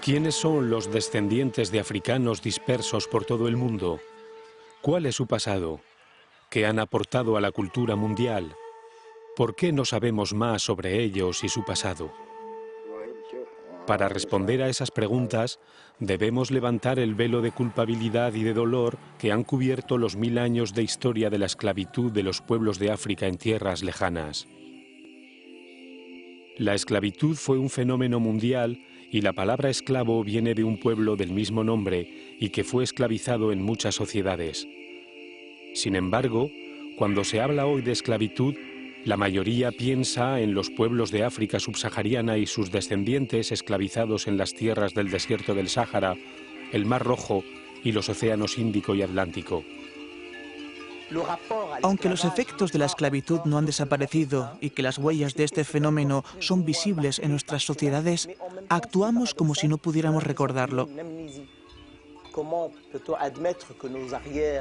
¿Quiénes son los descendientes de africanos dispersos por todo el mundo? ¿Cuál es su pasado? ¿Qué han aportado a la cultura mundial? ¿Por qué no sabemos más sobre ellos y su pasado? Para responder a esas preguntas, debemos levantar el velo de culpabilidad y de dolor que han cubierto los 1000 años de historia de la esclavitud de los pueblos de África en tierras lejanas. La esclavitud fue un fenómeno mundial y la palabra esclavo viene de un pueblo del mismo nombre y que fue esclavizado en muchas sociedades. Sin embargo, cuando se habla hoy de esclavitud, la mayoría piensa en los pueblos de África subsahariana y sus descendientes esclavizados en las tierras del desierto del Sáhara, el Mar Rojo y los océanos Índico y Atlántico. Aunque los efectos de la esclavitud no han desaparecido y que las huellas de este fenómeno son visibles en nuestras sociedades, actuamos como si no pudiéramos recordarlo.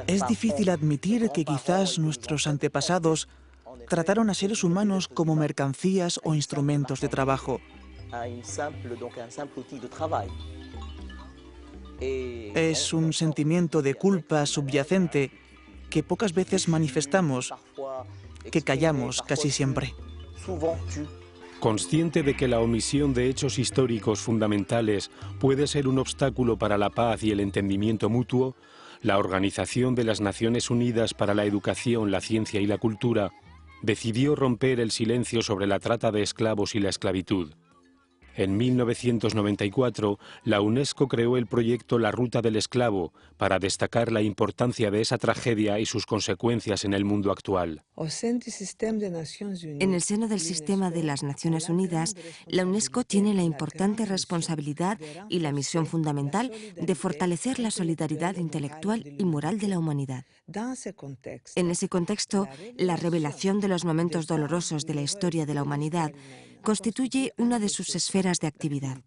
Es difícil admitir que quizás nuestros antepasados trataron a seres humanos como mercancías o instrumentos de trabajo. Es un sentimiento de culpa subyacente que pocas veces manifestamos, que callamos casi siempre. Consciente de que la omisión de hechos históricos fundamentales puede ser un obstáculo para la paz y el entendimiento mutuo, la Organización de las Naciones Unidas para la Educación, la Ciencia y la Cultura decidió romper el silencio sobre la trata de esclavos y la esclavitud. En 1994, la UNESCO creó el proyecto La Ruta del Esclavo para destacar la importancia de esa tragedia y sus consecuencias en el mundo actual. En el seno del sistema de las Naciones Unidas, la UNESCO tiene la importante responsabilidad y la misión fundamental de fortalecer la solidaridad intelectual y moral de la humanidad. En ese contexto, la revelación de los momentos dolorosos de la historia de la humanidad constituye una de sus esferas de actividad.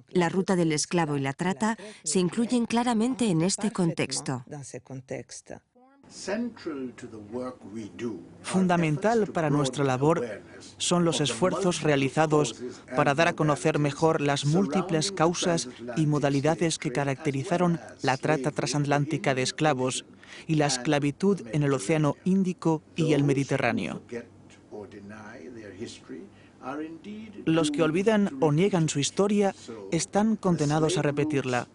La ruta del esclavo y la trata se incluyen claramente en este contexto. Fundamental para nuestra labor son los esfuerzos realizados para dar a conocer mejor las múltiples causas y modalidades que caracterizaron la trata transatlántica de esclavos y la esclavitud en el Océano Índico y el Mediterráneo. Los que olvidan o niegan su historia están condenados a repetirla.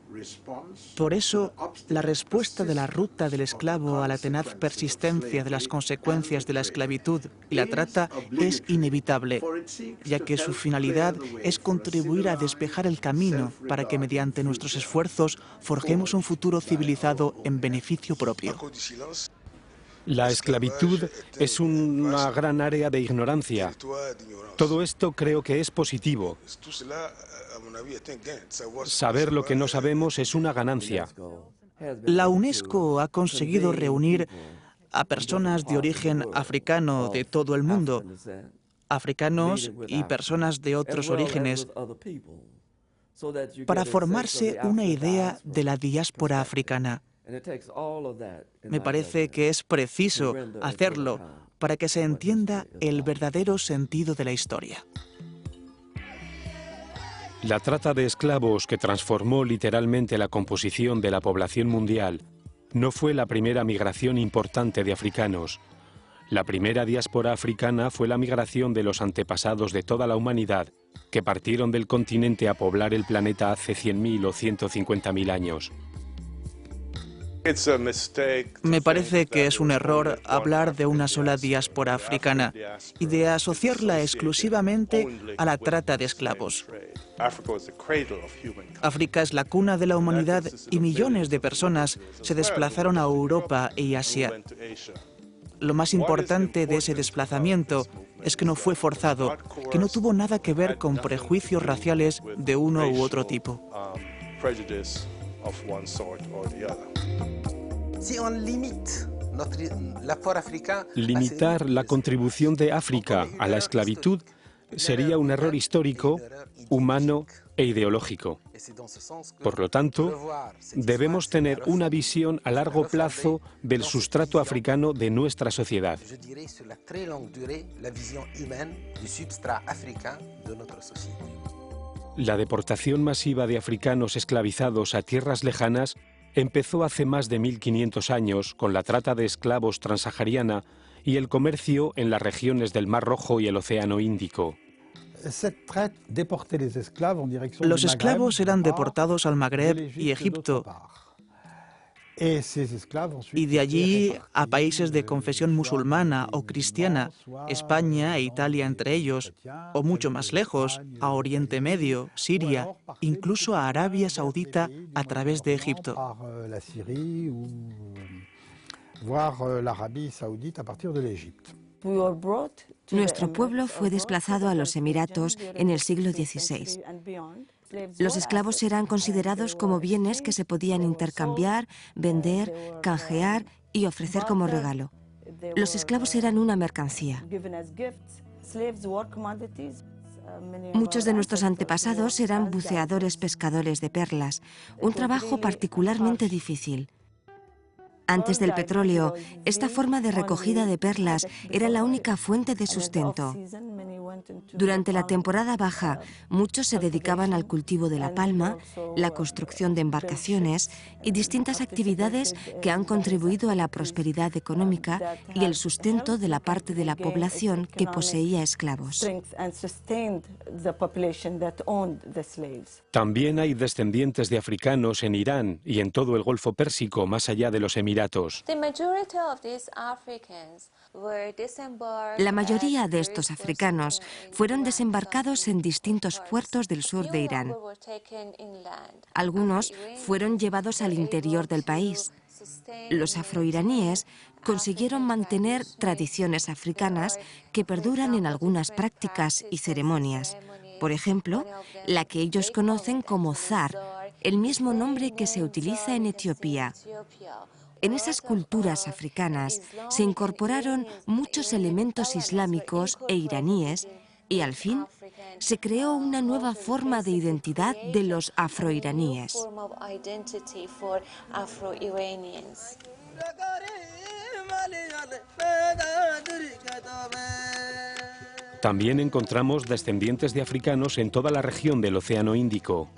Por eso, la respuesta de la ruta del esclavo a la tenaz persistencia de las consecuencias de la esclavitud y la trata es inevitable, ya que su finalidad es contribuir a despejar el camino para que mediante nuestros esfuerzos forjemos un futuro civilizado en beneficio propio. La esclavitud es una gran área de ignorancia. Todo esto creo que es positivo. Saber lo que no sabemos es una ganancia. La UNESCO ha conseguido reunir a personas de origen africano de todo el mundo, africanos y personas de otros orígenes, para formarse una idea de la diáspora africana. Me parece que es preciso hacerlo para que se entienda el verdadero sentido de la historia. La trata de esclavos, que transformó literalmente la composición de la población mundial, no fue la primera migración importante de africanos. La primera diáspora africana fue la migración de los antepasados de toda la humanidad, que partieron del continente a poblar el planeta hace 100.000 o 150.000 años. Me parece que es un error hablar de una sola diáspora africana y de asociarla exclusivamente a la trata de esclavos. África es la cuna de la humanidad y millones de personas se desplazaron a Europa y Asia. Lo más importante de ese desplazamiento es que no fue forzado, que no tuvo nada que ver con prejuicios raciales de uno u otro tipo. Limitar la contribución de África a la esclavitud sería un error histórico, humano e ideológico. Por lo tanto, debemos tener una visión a largo plazo del sustrato africano de nuestra sociedad. La deportación masiva de africanos esclavizados a tierras lejanas empezó hace más de 1500 años con la trata de esclavos transsahariana y el comercio en las regiones del Mar Rojo y el Océano Índico. Los esclavos eran deportados al Magreb y Egipto, y de allí a países de confesión musulmana o cristiana, España e Italia entre ellos, o mucho más lejos, a Oriente Medio, Siria, incluso a Arabia Saudita a través de Egipto. Nuestro pueblo fue desplazado a los Emiratos en el siglo XVI. Los esclavos eran considerados como bienes que se podían intercambiar, vender, canjear y ofrecer como regalo. Los esclavos eran una mercancía. Muchos de nuestros antepasados eran buceadores pescadores de perlas, un trabajo particularmente difícil. Antes del petróleo, esta forma de recogida de perlas era la única fuente de sustento. Durante la temporada baja, muchos se dedicaban al cultivo de la palma, la construcción de embarcaciones y distintas actividades que han contribuido a la prosperidad económica y el sustento de la parte de la población que poseía esclavos. También hay descendientes de africanos en Irán y en todo el Golfo Pérsico, más allá de los Emiratos. La mayoría de estos africanos fueron desembarcados en distintos puertos del sur de Irán. Algunos fueron llevados al interior del país. Los afroiraníes consiguieron mantener tradiciones africanas que perduran en algunas prácticas y ceremonias. Por ejemplo, la que ellos conocen como zar, el mismo nombre que se utiliza en Etiopía. En esas culturas africanas se incorporaron muchos elementos islámicos e iraníes y al fin se creó una nueva forma de identidad de los afroiraníes. También encontramos descendientes de africanos en toda la región del Océano Índico.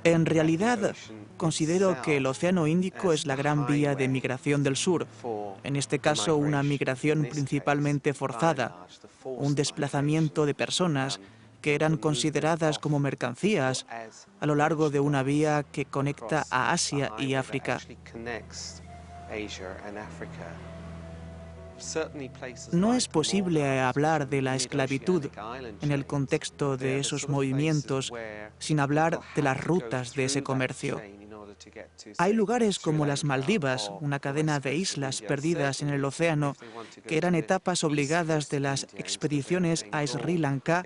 En realidad, considero que el Océano Índico es la gran vía de migración del sur, en este caso una migración principalmente forzada, un desplazamiento de personas que eran consideradas como mercancías a lo largo de una vía que conecta a Asia y África. No es posible hablar de la esclavitud en el contexto de esos movimientos sin hablar de las rutas de ese comercio. Hay lugares como las Maldivas, una cadena de islas perdidas en el océano, que eran etapas obligadas de las expediciones a Sri Lanka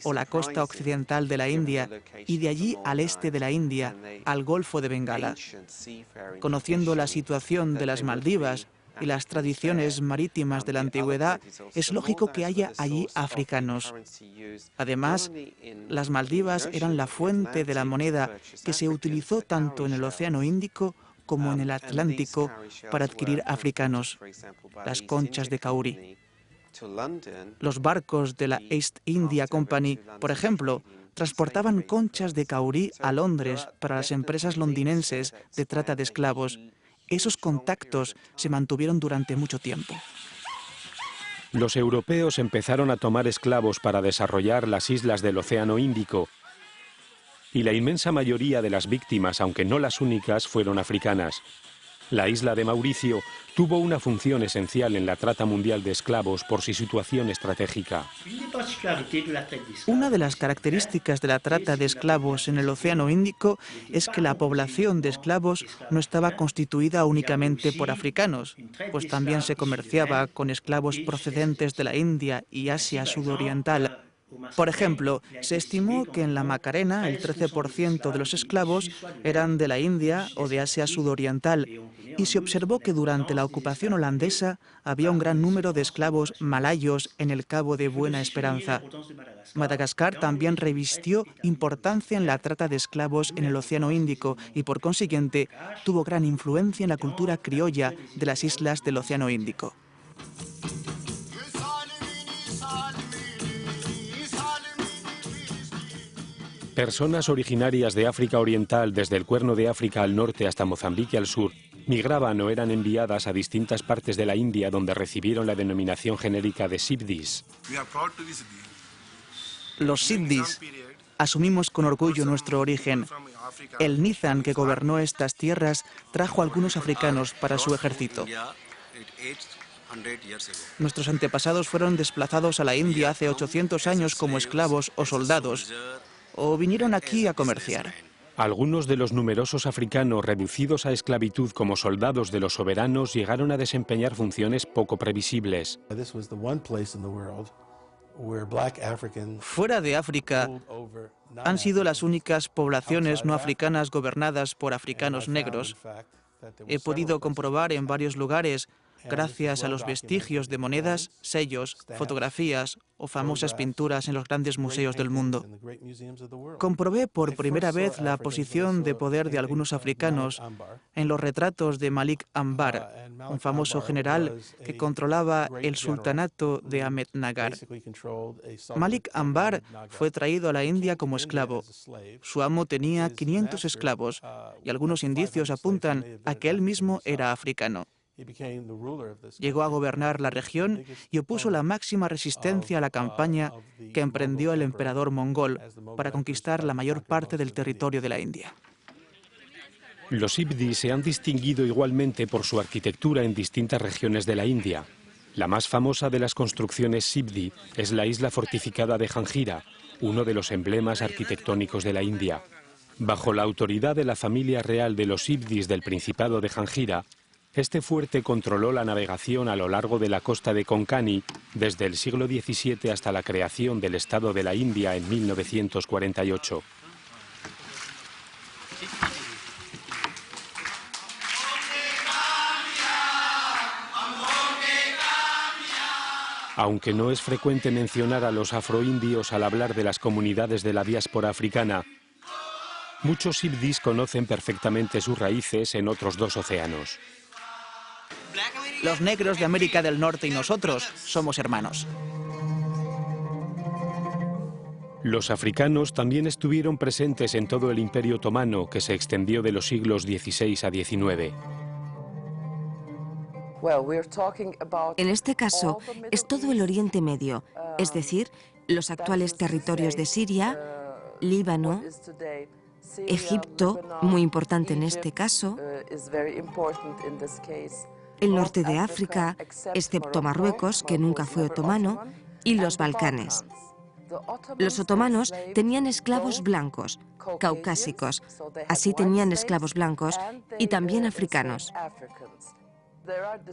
o la costa occidental de la India y de allí al este de la India, al Golfo de Bengala. Conociendo la situación de las Maldivas y las tradiciones marítimas de la antigüedad, es lógico que haya allí africanos. Además, las Maldivas eran la fuente de la moneda que se utilizó tanto en el Océano Índico como en el Atlántico para adquirir africanos, las conchas de caurí. Los barcos de la East India Company, por ejemplo, transportaban conchas de caurí a Londres para las empresas londinenses de trata de esclavos. Esos contactos se mantuvieron durante mucho tiempo. Los europeos empezaron a tomar esclavos para desarrollar las islas del Océano Índico, y la inmensa mayoría de las víctimas, aunque no las únicas, fueron africanas. La isla de Mauricio tuvo una función esencial en la trata mundial de esclavos por su situación estratégica. Una de las características de la trata de esclavos en el Océano Índico es que la población de esclavos no estaba constituida únicamente por africanos, pues también se comerciaba con esclavos procedentes de la India y Asia sudoriental. Por ejemplo, se estimó que en la Macarena el 13% de los esclavos eran de la India o de Asia sudoriental, y se observó que durante la ocupación holandesa había un gran número de esclavos malayos en el Cabo de Buena Esperanza. Madagascar también revistió importancia en la trata de esclavos en el Océano Índico y, por consiguiente, tuvo gran influencia en la cultura criolla de las islas del Océano Índico. Personas originarias de África Oriental, desde el Cuerno de África al norte hasta Mozambique al sur, migraban o eran enviadas a distintas partes de la India donde recibieron la denominación genérica de Sibdis. Los Sibdis asumimos con orgullo nuestro origen. El Nizam que gobernó estas tierras trajo a algunos africanos para su ejército. Nuestros antepasados fueron desplazados a la India hace 800 años como esclavos o soldados, o vinieron aquí a comerciar. Algunos de los numerosos africanos reducidos a esclavitud como soldados de los soberanos llegaron a desempeñar funciones poco previsibles. Fuera de África, han sido las únicas poblaciones no africanas gobernadas por africanos negros. He podido comprobar en varios lugares, gracias a los vestigios de monedas, sellos, fotografías o famosas pinturas en los grandes museos del mundo. Comprobé por primera vez la posición de poder de algunos africanos en los retratos de Malik Ambar, un famoso general que controlaba el sultanato de Ahmednagar. Malik Ambar fue traído a la India como esclavo. Su amo tenía 500 esclavos y algunos indicios apuntan a que él mismo era africano. Llegó a gobernar la región y opuso la máxima resistencia a la campaña que emprendió el emperador mongol para conquistar la mayor parte del territorio de la India. Los Sibdis se han distinguido igualmente por su arquitectura en distintas regiones de la India. La más famosa de las construcciones Sibdi es la isla fortificada de Janjira, uno de los emblemas arquitectónicos de la India. Bajo la autoridad de la familia real de los Sibdis del Principado de Janjira, este fuerte controló la navegación a lo largo de la costa de Konkani desde el siglo XVII hasta la creación del Estado de la India en 1948. Aunque no es frecuente mencionar a los afroindios al hablar de las comunidades de la diáspora africana, muchos Sibdis conocen perfectamente sus raíces en otros dos océanos. Los negros de América del Norte y nosotros somos hermanos. Los africanos también estuvieron presentes en todo el Imperio Otomano, que se extendió de los siglos XVI a XIX. En este caso, es todo el Oriente Medio, es decir, los actuales territorios de Siria, Líbano, Egipto, muy importante en este caso, el norte de África, excepto Marruecos, que nunca fue otomano, y los Balcanes. Los otomanos tenían esclavos blancos, caucásicos, así tenían esclavos blancos y también africanos.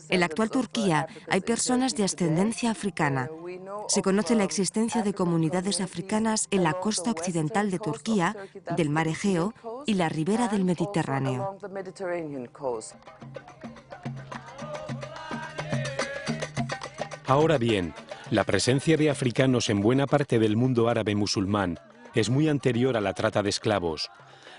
En la actual Turquía hay personas de ascendencia africana. Se conoce la existencia de comunidades africanas en la costa occidental de Turquía, del mar Egeo y la ribera del Mediterráneo. Ahora bien, la presencia de africanos en buena parte del mundo árabe musulmán es muy anterior a la trata de esclavos.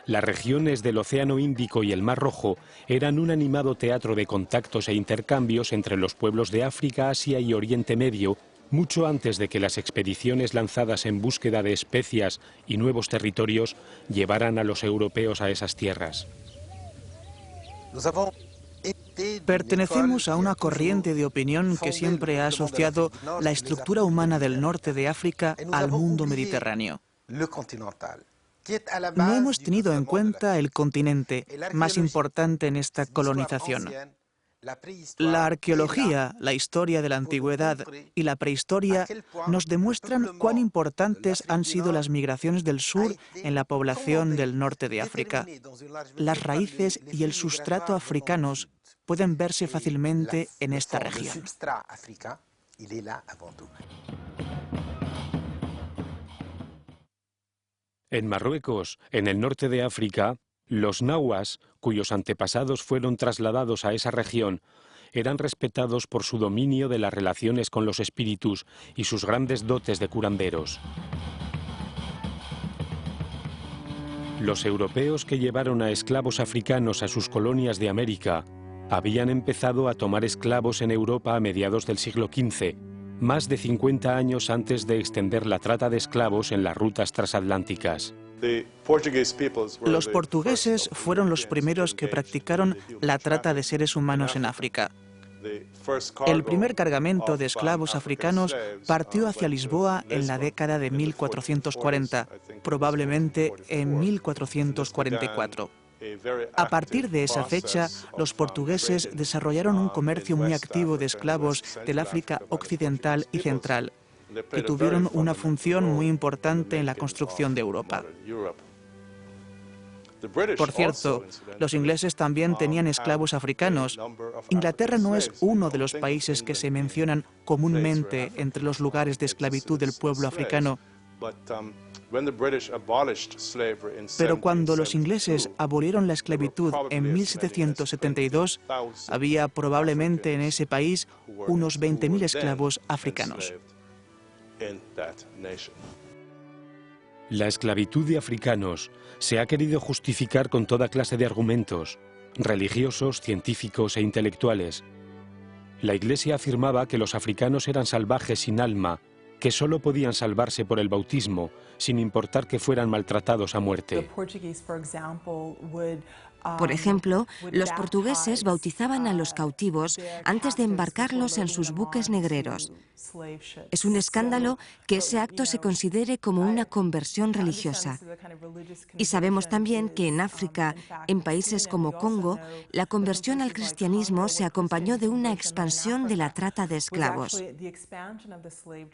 Las regiones del Océano Índico y el Mar Rojo eran un animado teatro de contactos e intercambios entre los pueblos de África, Asia y Oriente Medio, mucho antes de que las expediciones lanzadas en búsqueda de especias y nuevos territorios llevaran a los europeos a esas tierras. Pertenecemos a una corriente de opinión que siempre ha asociado la estructura humana del norte de África al mundo mediterráneo. No hemos tenido en cuenta el continente más importante en esta colonización. La arqueología, la historia de la antigüedad y la prehistoria nos demuestran cuán importantes han sido las migraciones del sur en la población del norte de África. Las raíces y el sustrato africanos pueden verse fácilmente en esta región. En Marruecos, en el norte de África, los nahuas, cuyos antepasados fueron trasladados a esa región, eran respetados por su dominio de las relaciones con los espíritus y sus grandes dotes de curanderos. Los europeos que llevaron a esclavos africanos a sus colonias de América habían empezado a tomar esclavos en Europa a mediados del siglo XV, más de 50 años antes de extender la trata de esclavos en las rutas transatlánticas. Los portugueses fueron los primeros que practicaron la trata de seres humanos en África. El primer cargamento de esclavos africanos partió hacia Lisboa en la década de 1440, probablemente en 1444. A partir de esa fecha, los portugueses desarrollaron un comercio muy activo de esclavos del África occidental y central, que tuvieron una función muy importante en la construcción de Europa. Por cierto, los ingleses también tenían esclavos africanos. Inglaterra no es uno de los países que se mencionan comúnmente entre los lugares de esclavitud del pueblo africano. Pero cuando los ingleses abolieron la esclavitud en 1772, había probablemente en ese país unos 20.000 esclavos africanos. La esclavitud de africanos se ha querido justificar con toda clase de argumentos, religiosos, científicos e intelectuales. La Iglesia afirmaba que los africanos eran salvajes sin alma, que solo podían salvarse por el bautismo, sin importar que fueran maltratados a muerte. Por ejemplo, los portugueses bautizaban a los cautivos antes de embarcarlos en sus buques negreros. Es un escándalo que ese acto se considere como una conversión religiosa. Y sabemos también que en África, en países como Congo, la conversión al cristianismo se acompañó de una expansión de la trata de esclavos.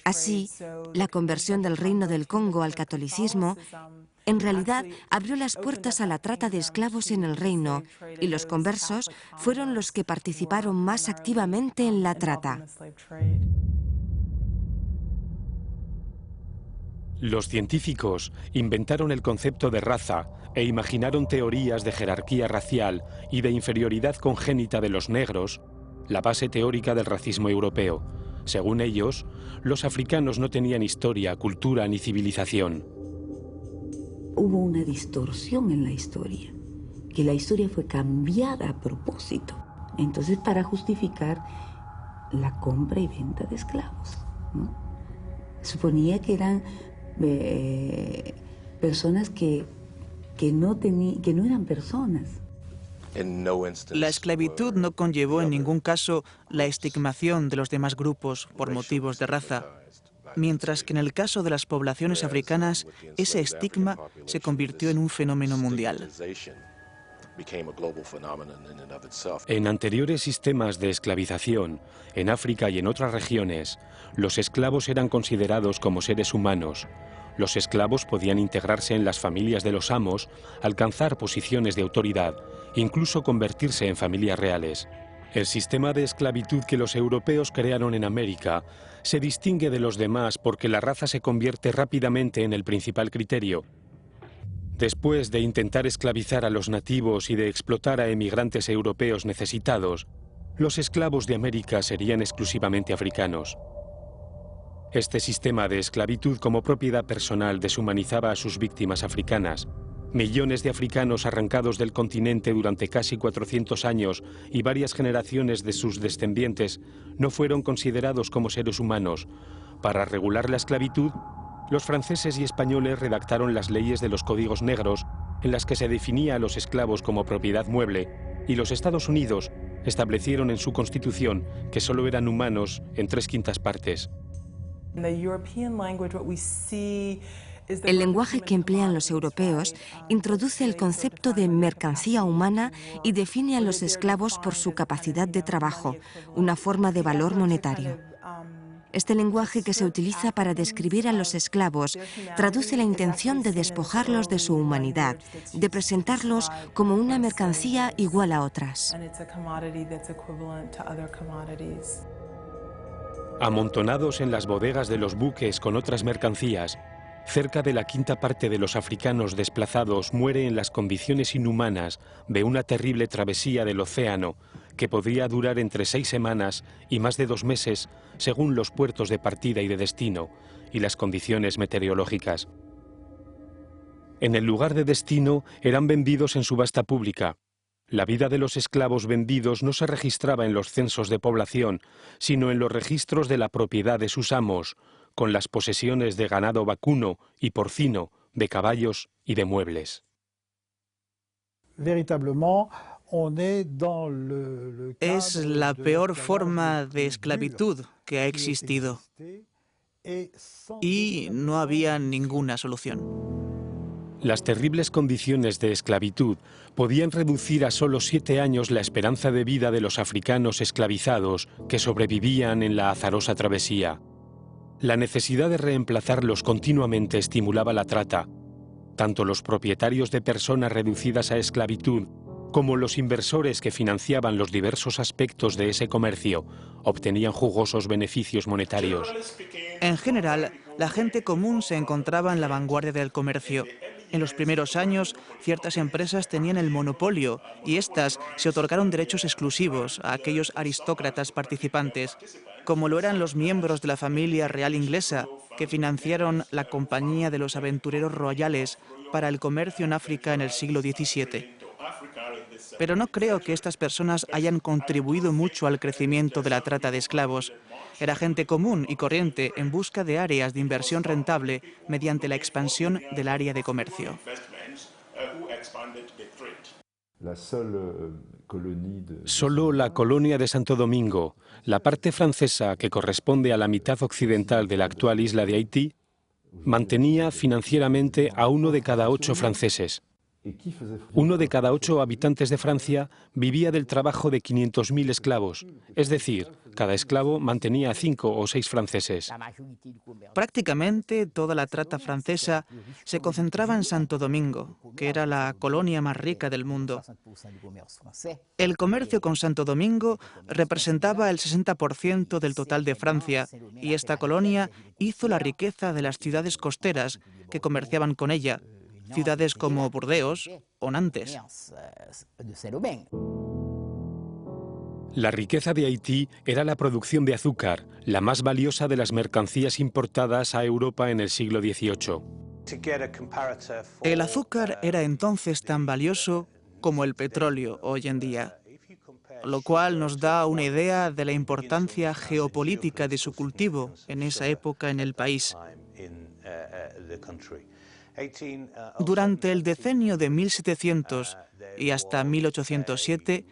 Así, la conversión del Reino del Congo al catolicismo en realidad abrió las puertas a la trata de esclavos en el reino, y los conversos fueron los que participaron más activamente en la trata. Los científicos inventaron el concepto de raza e imaginaron teorías de jerarquía racial y de inferioridad congénita de los negros, la base teórica del racismo europeo. Según ellos, los africanos no tenían historia, cultura ni civilización. Hubo una distorsión en la historia, que la historia fue cambiada a propósito. Entonces, para justificar la compra y venta de esclavos, ¿no? Suponía que eran personas que no eran personas. La esclavitud no conllevó en ningún caso la estigmación de los demás grupos por motivos de raza, mientras que en el caso de las poblaciones africanas, ese estigma se convirtió en un fenómeno mundial. En anteriores sistemas de esclavización, en África y en otras regiones, los esclavos eran considerados como seres humanos. Los esclavos podían integrarse en las familias de los amos, alcanzar posiciones de autoridad, incluso convertirse en familias reales. El sistema de esclavitud que los europeos crearon en América se distingue de los demás porque la raza se convierte rápidamente en el principal criterio. Después de intentar esclavizar a los nativos y de explotar a emigrantes europeos necesitados, los esclavos de América serían exclusivamente africanos. Este sistema de esclavitud como propiedad personal deshumanizaba a sus víctimas africanas. Millones de africanos arrancados del continente durante casi 400 años y varias generaciones de sus descendientes no fueron considerados como seres humanos. Para regular la esclavitud, los franceses y españoles redactaron las leyes de los códigos negros en las que se definía a los esclavos como propiedad mueble, y los Estados Unidos establecieron en su constitución que solo eran humanos en 3/5 partes. El lenguaje que emplean los europeos introduce el concepto de mercancía humana y define a los esclavos por su capacidad de trabajo, una forma de valor monetario. Este lenguaje que se utiliza para describir a los esclavos traduce la intención de despojarlos de su humanidad, de presentarlos como una mercancía igual a otras. Amontonados en las bodegas de los buques con otras mercancías, cerca de la 1/5 parte de los africanos desplazados muere en las condiciones inhumanas de una terrible travesía del océano que podría durar entre 6 semanas y más de 2 meses según los puertos de partida y de destino y las condiciones meteorológicas. En el lugar de destino eran vendidos en subasta pública. La vida de los esclavos vendidos no se registraba en los censos de población, sino en los registros de la propiedad de sus amos, con las posesiones de ganado vacuno y porcino, de caballos y de muebles. Es la peor forma de esclavitud que ha existido y no había ninguna solución. Las terribles condiciones de esclavitud podían reducir a solo 7 años la esperanza de vida de los africanos esclavizados que sobrevivían en la azarosa travesía. La necesidad de reemplazarlos continuamente estimulaba la trata. Tanto los propietarios de personas reducidas a esclavitud como los inversores que financiaban los diversos aspectos de ese comercio obtenían jugosos beneficios monetarios. En general, la gente común se encontraba en la vanguardia del comercio. En los primeros años, ciertas empresas tenían el monopolio y éstas se otorgaron derechos exclusivos a aquellos aristócratas participantes, como lo eran los miembros de la familia real inglesa, que financiaron la Compañía de los Aventureros Royales para el comercio en África en el siglo XVII. Pero no creo que estas personas hayan contribuido mucho al crecimiento de la trata de esclavos. Era gente común y corriente en busca de áreas de inversión rentable mediante la expansión del área de comercio. Solo la colonia de Santo Domingo, la parte francesa que corresponde a la mitad occidental de la actual isla de Haití, mantenía financieramente a 1 de cada 8 franceses. 1 de cada 8 habitantes de Francia vivía del trabajo de 500.000 esclavos, es decir, cada esclavo mantenía a 5 o 6 franceses. Prácticamente toda la trata francesa se concentraba en Santo Domingo, que era la colonia más rica del mundo. El comercio con Santo Domingo representaba el 60% del total de Francia, y esta colonia hizo la riqueza de las ciudades costeras que comerciaban con ella, ciudades como Burdeos o Nantes. La riqueza de Haití era la producción de azúcar, la más valiosa de las mercancías importadas a Europa en el siglo XVIII. El azúcar era entonces tan valioso como el petróleo hoy en día, lo cual nos da una idea de la importancia geopolítica de su cultivo en esa época en el país. Durante el decenio de 1700 y hasta 1807,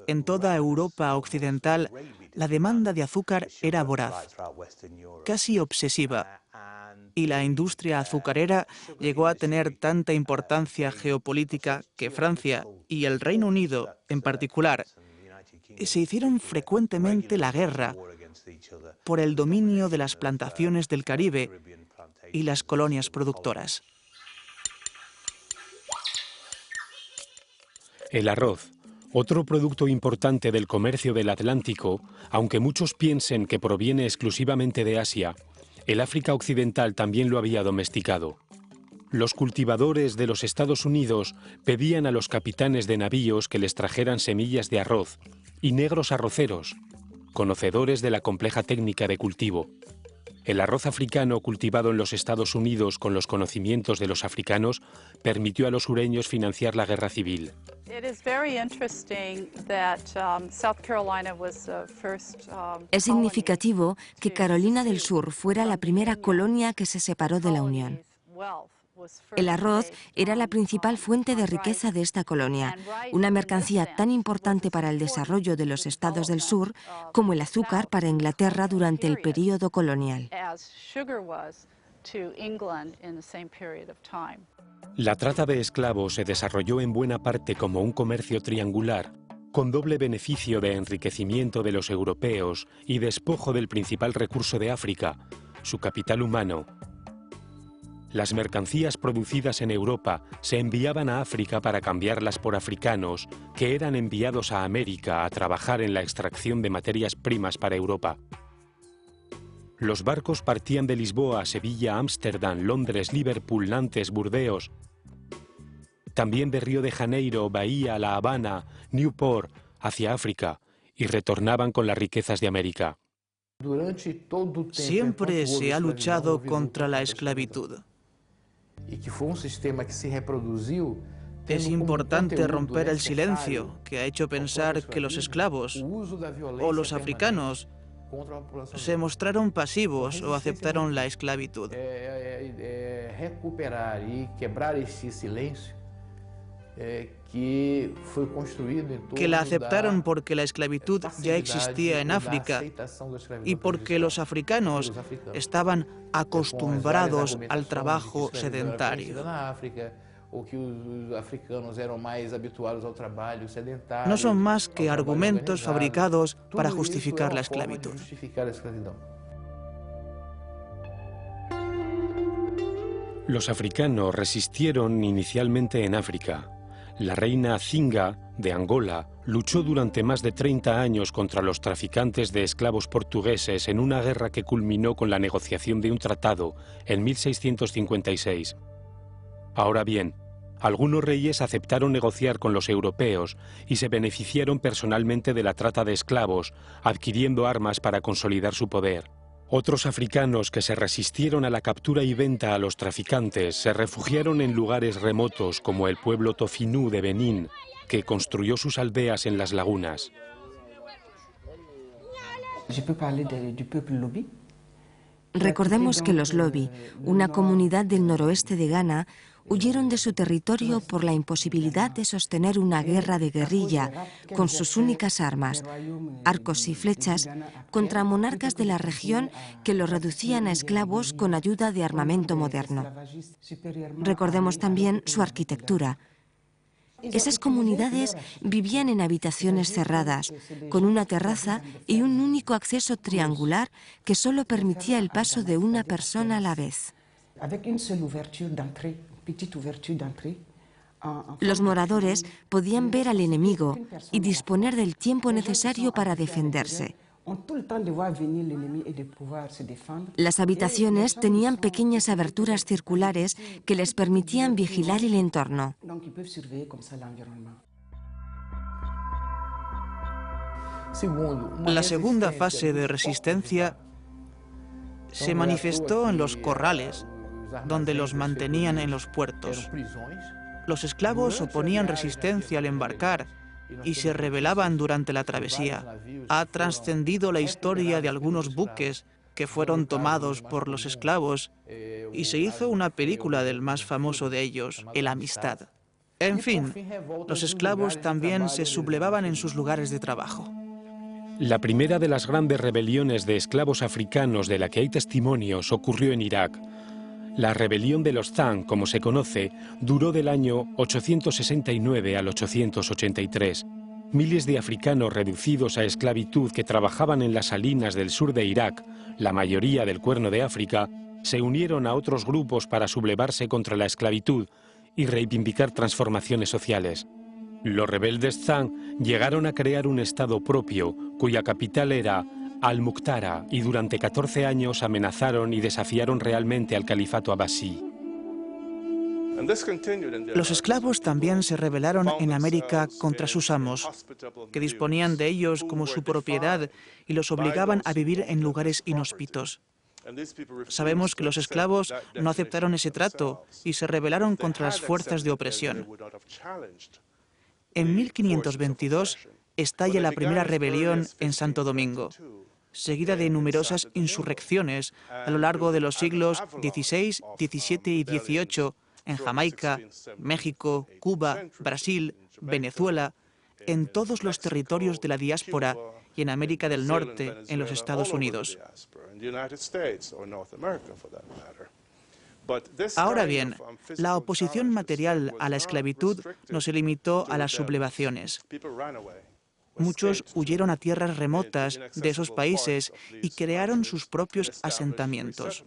en toda Europa occidental, la demanda de azúcar era voraz, casi obsesiva, y la industria azucarera llegó a tener tanta importancia geopolítica que Francia y el Reino Unido, en particular, se hicieron frecuentemente la guerra por el dominio de las plantaciones del Caribe y las colonias productoras. El arroz, otro producto importante del comercio del Atlántico, aunque muchos piensen que proviene exclusivamente de Asia, el África Occidental también lo había domesticado. Los cultivadores de los Estados Unidos pedían a los capitanes de navíos que les trajeran semillas de arroz y negros arroceros, conocedores de la compleja técnica de cultivo. El arroz africano cultivado en los Estados Unidos con los conocimientos de los africanos permitió a los sureños financiar la guerra civil. Es significativo que Carolina del Sur fuera la primera colonia que se separó de la Unión. El arroz era la principal fuente de riqueza de esta colonia, una mercancía tan importante para el desarrollo de los estados del sur como el azúcar para Inglaterra durante el período colonial. La trata de esclavos se desarrolló en buena parte como un comercio triangular, con doble beneficio de enriquecimiento de los europeos y despojo del principal recurso de África, su capital humano. Las mercancías producidas en Europa se enviaban a África para cambiarlas por africanos, que eran enviados a América a trabajar en la extracción de materias primas para Europa. Los barcos partían de Lisboa, Sevilla, Ámsterdam, Londres, Liverpool, Nantes, Burdeos, también de Río de Janeiro, Bahía, La Habana, Newport, hacia África, y retornaban con las riquezas de América. Siempre se ha luchado contra la esclavitud. Es importante romper el silencio que ha hecho pensar que los esclavos o los africanos se mostraron pasivos o aceptaron la esclavitud. Recuperar y quebrar ese silencio que fue construido en que la aceptaron porque la esclavitud ya existía en África y porque los africanos estaban acostumbrados al trabajo sedentario. No son más que argumentos fabricados para justificar la esclavitud. Los africanos resistieron inicialmente en África. La reina Zinga, de Angola, luchó durante más de 30 años contra los traficantes de esclavos portugueses en una guerra que culminó con la negociación de un tratado en 1656. Ahora bien, algunos reyes aceptaron negociar con los europeos y se beneficiaron personalmente de la trata de esclavos, adquiriendo armas para consolidar su poder. Otros africanos que se resistieron a la captura y venta a los traficantes se refugiaron en lugares remotos como el pueblo Tofinú de Benín, que construyó sus aldeas en las lagunas. Recordemos que los Lobi, una comunidad del noroeste de Ghana, huyeron de su territorio por la imposibilidad de sostener una guerra de guerrilla con sus únicas armas, arcos y flechas, contra monarcas de la región que los reducían a esclavos con ayuda de armamento moderno. Recordemos también su arquitectura. Esas comunidades vivían en habitaciones cerradas, con una terraza y un único acceso triangular que solo permitía el paso de una persona a la vez. Los moradores podían ver al enemigo y disponer del tiempo necesario para defenderse. Las habitaciones tenían pequeñas aberturas circulares que les permitían vigilar el entorno. La segunda fase de resistencia se manifestó en los corrales, donde los mantenían en los puertos. Los esclavos oponían resistencia al embarcar y se rebelaban durante la travesía. Ha trascendido la historia de algunos buques que fueron tomados por los esclavos y se hizo una película del más famoso de ellos, El Amistad. En fin, los esclavos también se sublevaban en sus lugares de trabajo. La primera de las grandes rebeliones de esclavos africanos de la que hay testimonios ocurrió en Irak. La rebelión de los Zang, como se conoce, duró del año 869 al 883. Miles de africanos reducidos a esclavitud que trabajaban en las salinas del sur de Irak, la mayoría del Cuerno de África, se unieron a otros grupos para sublevarse contra la esclavitud y reivindicar transformaciones sociales. Los rebeldes Zang llegaron a crear un estado propio, cuya capital era Al-Muqtara, y durante 14 años amenazaron y desafiaron realmente al califato abasí. Los esclavos también se rebelaron en América contra sus amos, que disponían de ellos como su propiedad y los obligaban a vivir en lugares inhóspitos. Sabemos que los esclavos no aceptaron ese trato y se rebelaron contra las fuerzas de opresión. En 1522 estalla la primera rebelión en Santo Domingo, seguida de numerosas insurrecciones a lo largo de los siglos XVI, XVII y XVIII en Jamaica, México, Cuba, Brasil, Venezuela, en todos los territorios de la diáspora y en América del Norte, en los Estados Unidos. Ahora bien, la oposición material a la esclavitud no se limitó a las sublevaciones. Muchos huyeron a tierras remotas de esos países y crearon sus propios asentamientos.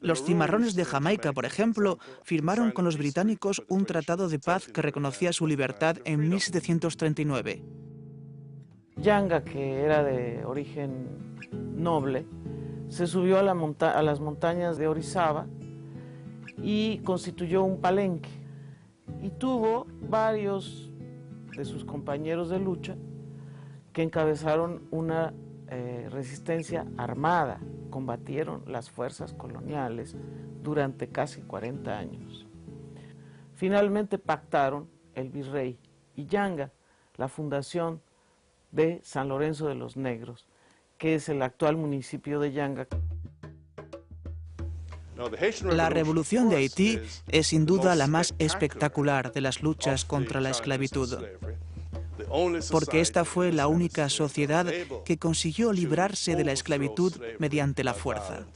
Los cimarrones de Jamaica, por ejemplo, firmaron con los británicos un tratado de paz que reconocía su libertad en 1739. Yanga, que era de origen noble, se subió a las montañas de Orizaba y constituyó un palenque. Y tuvo varios de sus compañeros de lucha que encabezaron una resistencia armada, combatieron las fuerzas coloniales durante casi 40 años. Finalmente pactaron el virrey y Yanga la fundación de San Lorenzo de los Negros, que es el actual municipio de Yanga. La revolución de Haití es sin duda la más espectacular de las luchas contra la esclavitud, porque esta fue la única sociedad que consiguió librarse de la esclavitud mediante la fuerza.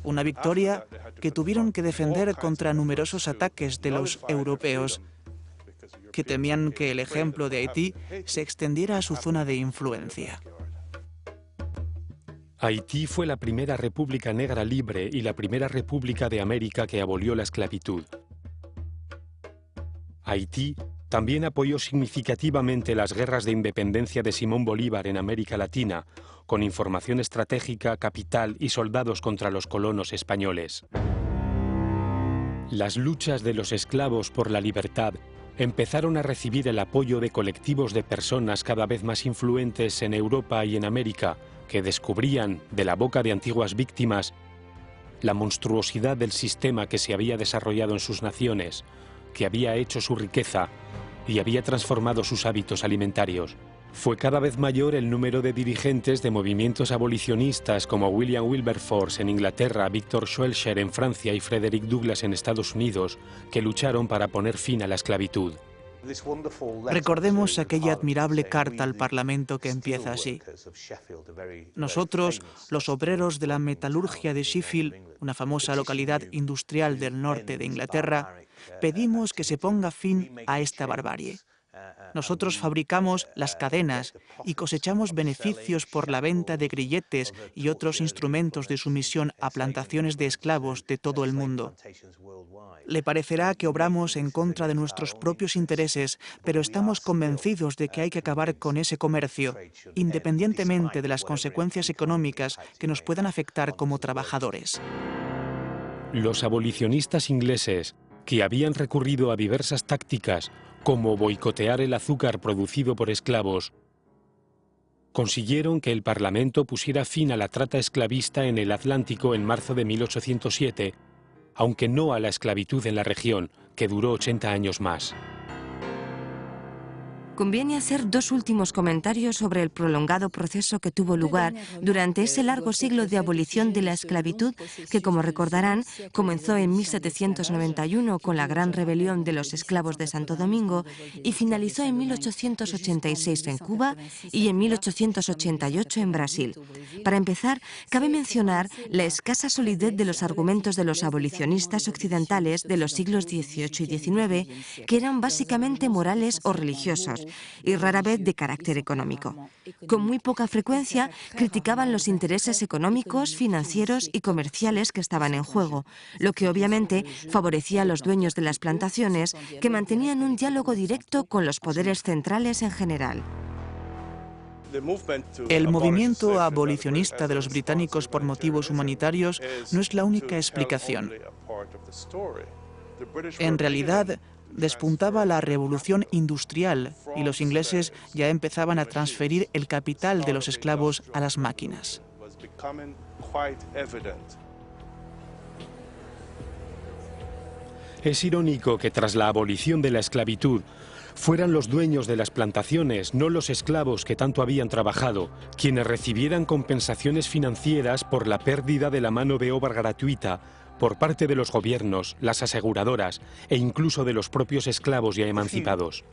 Una victoria que tuvieron que defender contra numerosos ataques de los europeos, que temían que el ejemplo de Haití se extendiera a su zona de influencia. Haití fue la primera república negra libre y la primera república de América que abolió la esclavitud. Haití también apoyó significativamente las guerras de independencia de Simón Bolívar en América Latina, con información estratégica, capital y soldados contra los colonos españoles. Las luchas de los esclavos por la libertad empezaron a recibir el apoyo de colectivos de personas cada vez más influentes en Europa y en América, que descubrían, de la boca de antiguas víctimas, la monstruosidad del sistema que se había desarrollado en sus naciones, que había hecho su riqueza y había transformado sus hábitos alimentarios. Fue cada vez mayor el número de dirigentes de movimientos abolicionistas como William Wilberforce en Inglaterra, Victor Schœlcher en Francia y Frederick Douglass en Estados Unidos, que lucharon para poner fin a la esclavitud. Recordemos aquella admirable carta al Parlamento que empieza así. Nosotros, los obreros de la metalurgia de Sheffield, una famosa localidad industrial del norte de Inglaterra, pedimos que se ponga fin a esta barbarie. Nosotros fabricamos las cadenas y cosechamos beneficios por la venta de grilletes y otros instrumentos de sumisión a plantaciones de esclavos de todo el mundo. Le parecerá que obramos en contra de nuestros propios intereses, pero estamos convencidos de que hay que acabar con ese comercio, independientemente de las consecuencias económicas que nos puedan afectar como trabajadores. Los abolicionistas ingleses, que habían recurrido a diversas tácticas, como boicotear el azúcar producido por esclavos, consiguieron que el Parlamento pusiera fin a la trata esclavista en el Atlántico en marzo de 1807, aunque no a la esclavitud en la región, que duró 80 años más. Conviene hacer dos últimos comentarios sobre el prolongado proceso que tuvo lugar durante ese largo siglo de abolición de la esclavitud que, como recordarán, comenzó en 1791 con la Gran Rebelión de los Esclavos de Santo Domingo y finalizó en 1886 en Cuba y en 1888 en Brasil. Para empezar, cabe mencionar la escasa solidez de los argumentos de los abolicionistas occidentales de los siglos XVIII y XIX, que eran básicamente morales o religiosos, y rara vez de carácter económico. Con muy poca frecuencia criticaban los intereses económicos, financieros y comerciales que estaban en juego, lo que obviamente favorecía a los dueños de las plantaciones, que mantenían un diálogo directo con los poderes centrales en general. El movimiento abolicionista de los británicos por motivos humanitarios no es la única explicación. En realidad, despuntaba la revolución industrial y los ingleses ya empezaban a transferir el capital de los esclavos a las máquinas. Es irónico que tras la abolición de la esclavitud fueran los dueños de las plantaciones, no los esclavos que tanto habían trabajado, quienes recibieran compensaciones financieras por la pérdida de la mano de obra gratuita por parte de los gobiernos, las aseguradoras e incluso de los propios esclavos ya emancipados.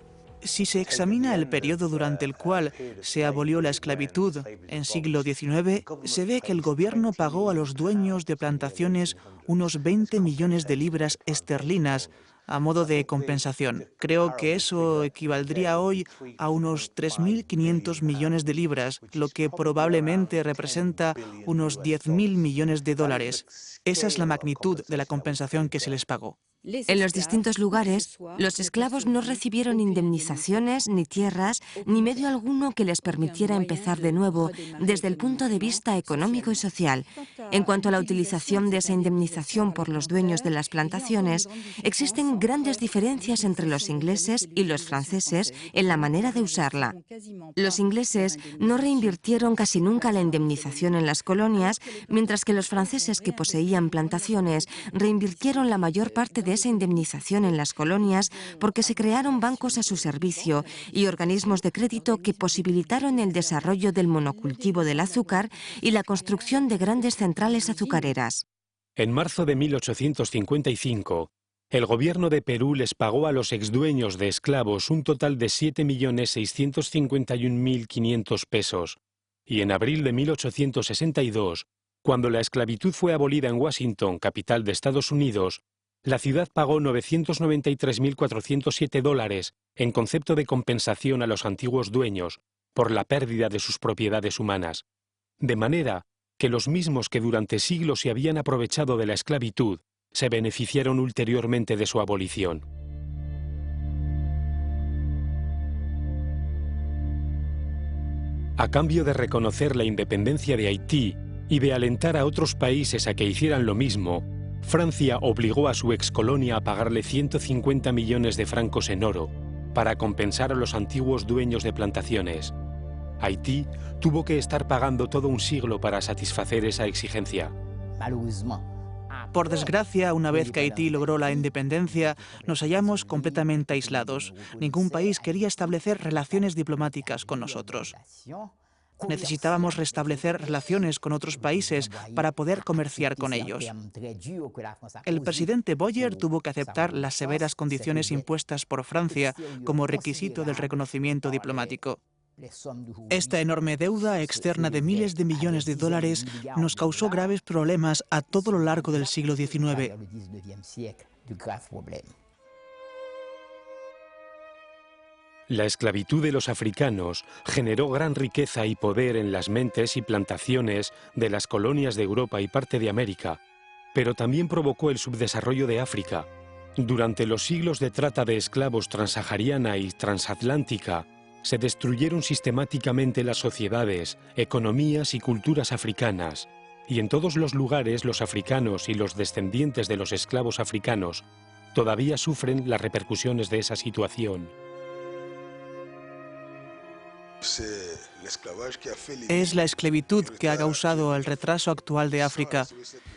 Si se examina el periodo durante el cual se abolió la esclavitud en siglo XIX, se ve que el gobierno pagó a los dueños de plantaciones unos 20 millones de libras esterlinas a modo de compensación. Creo que eso equivaldría hoy a unos 3.500 millones de libras, lo que probablemente representa unos 10.000 millones de dólares. Esa es la magnitud de la compensación que se les pagó. En los distintos lugares, los esclavos no recibieron indemnizaciones, ni tierras, ni medio alguno que les permitiera empezar de nuevo desde el punto de vista económico y social. En cuanto a la utilización de esa indemnización por los dueños de las plantaciones, existen grandes diferencias entre los ingleses y los franceses en la manera de usarla. Los ingleses no reinvirtieron casi nunca la indemnización en las colonias, mientras que los franceses que poseían plantaciones reinvirtieron la mayor parte de de esa indemnización en las colonias porque se crearon bancos a su servicio y organismos de crédito que posibilitaron el desarrollo del monocultivo del azúcar y la construcción de grandes centrales azucareras. En marzo de 1855, el gobierno de Perú les pagó a los exdueños de esclavos un total de 7.651.500 pesos, y en abril de 1862, cuando la esclavitud fue abolida en Washington, capital de Estados Unidos, la ciudad pagó $993.407 en concepto de compensación a los antiguos dueños por la pérdida de sus propiedades humanas, de manera que los mismos que durante siglos se habían aprovechado de la esclavitud se beneficiaron ulteriormente de su abolición. A cambio de reconocer la independencia de Haití y de alentar a otros países a que hicieran lo mismo, Francia obligó a su excolonia a pagarle 150 millones de francos en oro para compensar a los antiguos dueños de plantaciones. Haití tuvo que estar pagando todo un siglo para satisfacer esa exigencia. Por desgracia, una vez que Haití logró la independencia, nos hallamos completamente aislados. Ningún país quería establecer relaciones diplomáticas con nosotros. Necesitábamos restablecer relaciones con otros países para poder comerciar con ellos. El presidente Boyer tuvo que aceptar las severas condiciones impuestas por Francia como requisito del reconocimiento diplomático. Esta enorme deuda externa de miles de millones de dólares nos causó graves problemas a todo lo largo del siglo XIX. La esclavitud de los africanos generó gran riqueza y poder en las mentes y plantaciones de las colonias de Europa y parte de América, pero también provocó el subdesarrollo de África. Durante los siglos de trata de esclavos transsahariana y transatlántica, se destruyeron sistemáticamente las sociedades, economías y culturas africanas, y en todos los lugares los africanos y los descendientes de los esclavos africanos todavía sufren las repercusiones de esa situación. Es la esclavitud que ha causado el retraso actual de África.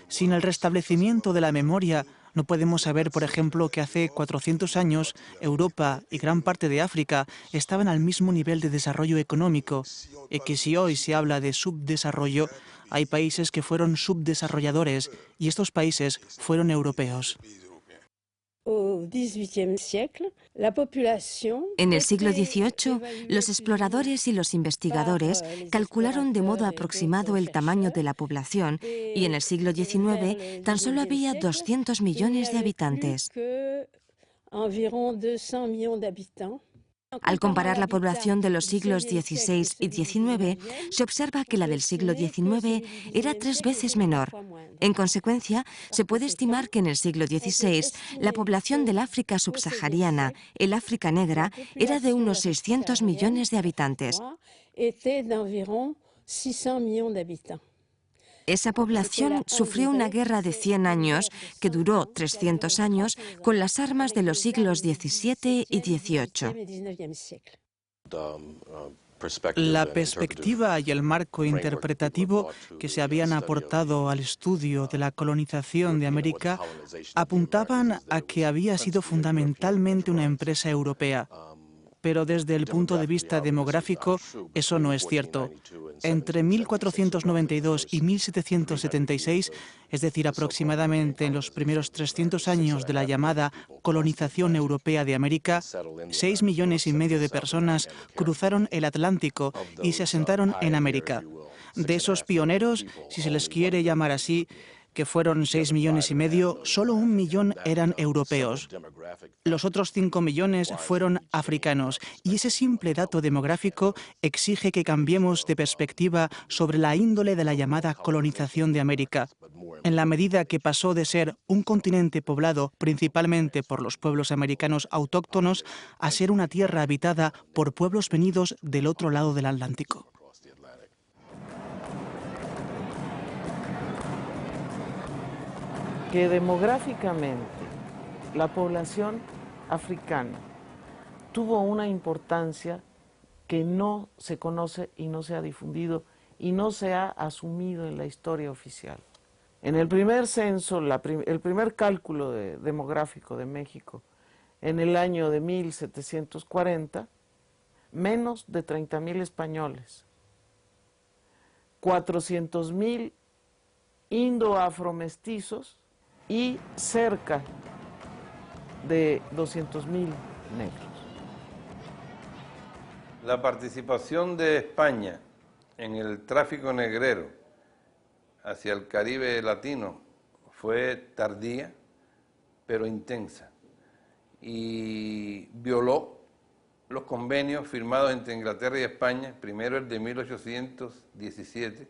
Sin el restablecimiento de la memoria, no podemos saber, por ejemplo, que hace 400 años Europa y gran parte de África estaban al mismo nivel de desarrollo económico, y que si hoy se habla de subdesarrollo, hay países que fueron subdesarrolladores, y estos países fueron europeos. En el siglo XVIII, los exploradores y los investigadores calcularon de modo aproximado el tamaño de la población y en el siglo XIX tan solo había 200 millones de habitantes. Al comparar la población de los siglos XVI y XIX, se observa que la del siglo XIX era 3 veces menor. En consecuencia, se puede estimar que en el siglo XVI la población del África subsahariana, el África negra, era de unos 600 millones de habitantes. Esa población sufrió una guerra de 100 años que duró 300 años con las armas de los siglos XVII y XVIII. La perspectiva y el marco interpretativo que se habían aportado al estudio de la colonización de América apuntaban a que había sido fundamentalmente una empresa europea. Pero desde el punto de vista demográfico, eso no es cierto. Entre 1492 y 1776, es decir, aproximadamente en los primeros 300 años de la llamada colonización europea de América, 6,5 millones de personas cruzaron el Atlántico y se asentaron en América. De esos pioneros, si se les quiere llamar así, que fueron 6,5 millones, solo 1 millón eran europeos. Los otros 5 millones fueron africanos, y ese simple dato demográfico exige que cambiemos de perspectiva sobre la índole de la llamada colonización de América. En la medida que pasó de ser un continente poblado principalmente por los pueblos americanos autóctonos a ser una tierra habitada por pueblos venidos del otro lado del Atlántico. Que demográficamente la población africana tuvo una importancia que no se conoce y no se ha difundido y no se ha asumido en la historia oficial. En el primer censo, el primer cálculo demográfico de México, en el año de 1740, menos de 30,000 españoles, 400,000 indo-afromestizos y cerca de 200,000 negros. La participación de España en el tráfico negrero hacia el Caribe latino fue tardía, pero intensa, y violó los convenios firmados entre Inglaterra y España, primero el de 1817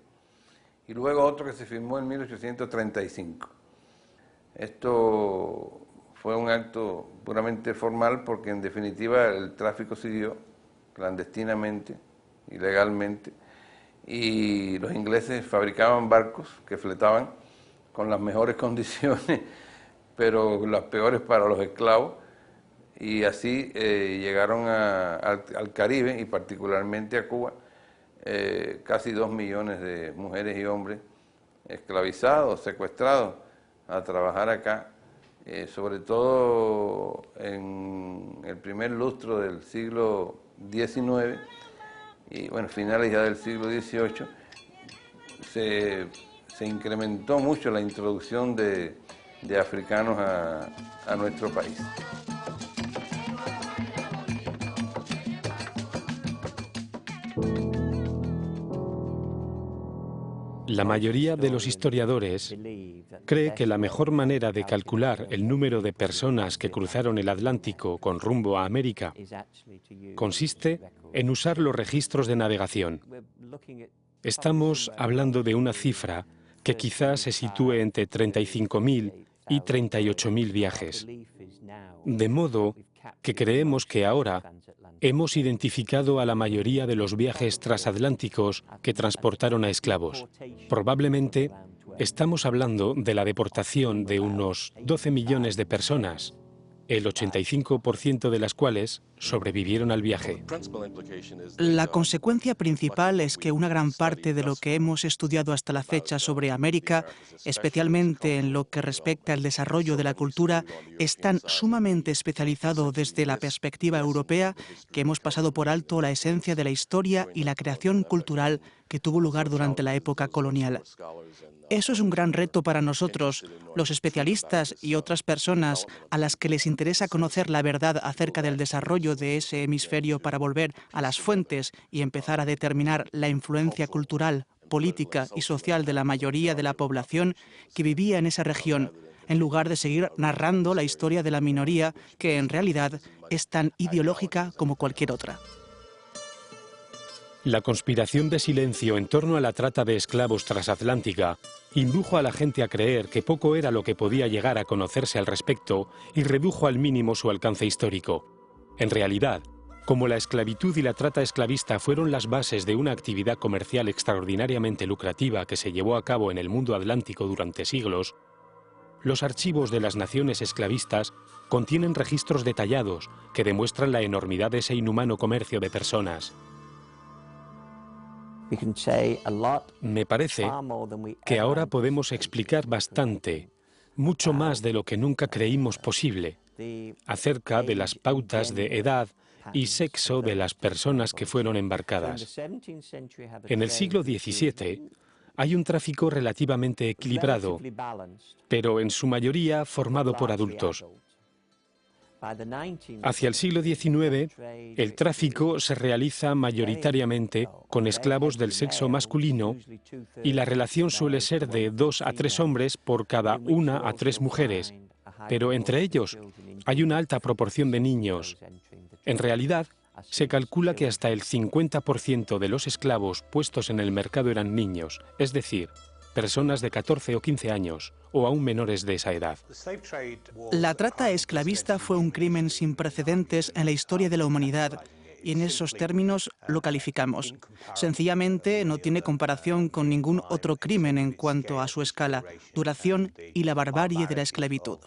y luego otro que se firmó en 1835. Esto fue un acto puramente formal porque en definitiva el tráfico siguió clandestinamente, ilegalmente, y los ingleses fabricaban barcos que fletaban con las mejores condiciones, pero las peores para los esclavos, y así llegaron al Caribe y particularmente a Cuba casi 2 millones de mujeres y hombres esclavizados, secuestrados a trabajar acá, sobre todo en el primer lustro del siglo XIX y bueno, finales ya del siglo XVIII, se incrementó mucho la introducción de africanos a nuestro país. La mayoría de los historiadores cree que la mejor manera de calcular el número de personas que cruzaron el Atlántico con rumbo a América consiste en usar los registros de navegación. Estamos hablando de una cifra que quizás se sitúe entre 35,000 y 38,000 viajes. De modo que creemos que ahora hemos identificado a la mayoría de los viajes transatlánticos que transportaron a esclavos. Probablemente estamos hablando de la deportación de unos 12 millones de personas, el 85% de las cuales sobrevivieron al viaje. La consecuencia principal es que una gran parte de lo que hemos estudiado hasta la fecha sobre América, especialmente en lo que respecta al desarrollo de la cultura, es tan sumamente especializado desde la perspectiva europea que hemos pasado por alto la esencia de la historia y la creación cultural que tuvo lugar durante la época colonial. Eso es un gran reto para nosotros, los especialistas y otras personas a las que les interesa conocer la verdad acerca del desarrollo de ese hemisferio para volver a las fuentes y empezar a determinar la influencia cultural, política y social de la mayoría de la población que vivía en esa región, en lugar de seguir narrando la historia de la minoría que en realidad es tan ideológica como cualquier otra. La conspiración de silencio en torno a la trata de esclavos transatlántica indujo a la gente a creer que poco era lo que podía llegar a conocerse al respecto y redujo al mínimo su alcance histórico. En realidad, como la esclavitud y la trata esclavista fueron las bases de una actividad comercial extraordinariamente lucrativa que se llevó a cabo en el mundo atlántico durante siglos, los archivos de las naciones esclavistas contienen registros detallados que demuestran la enormidad de ese inhumano comercio de personas. Me parece que ahora podemos explicar bastante, mucho más de lo que nunca creímos posible, acerca de las pautas de edad y sexo de las personas que fueron embarcadas. En el siglo XVII hay un tráfico relativamente equilibrado, pero en su mayoría formado por adultos. Hacia el siglo XIX, el tráfico se realiza mayoritariamente con esclavos del sexo masculino y la relación suele ser de 2 a 3 hombres por cada 1 a 3 mujeres, pero entre ellos hay una alta proporción de niños. En realidad, se calcula que hasta el 50% de los esclavos puestos en el mercado eran niños, es decir, personas de 14 o 15 años, o aún menores de esa edad. La trata esclavista fue un crimen sin precedentes en la historia de la humanidad, y en esos términos lo calificamos. Sencillamente no tiene comparación con ningún otro crimen en cuanto a su escala, duración y la barbarie de la esclavitud.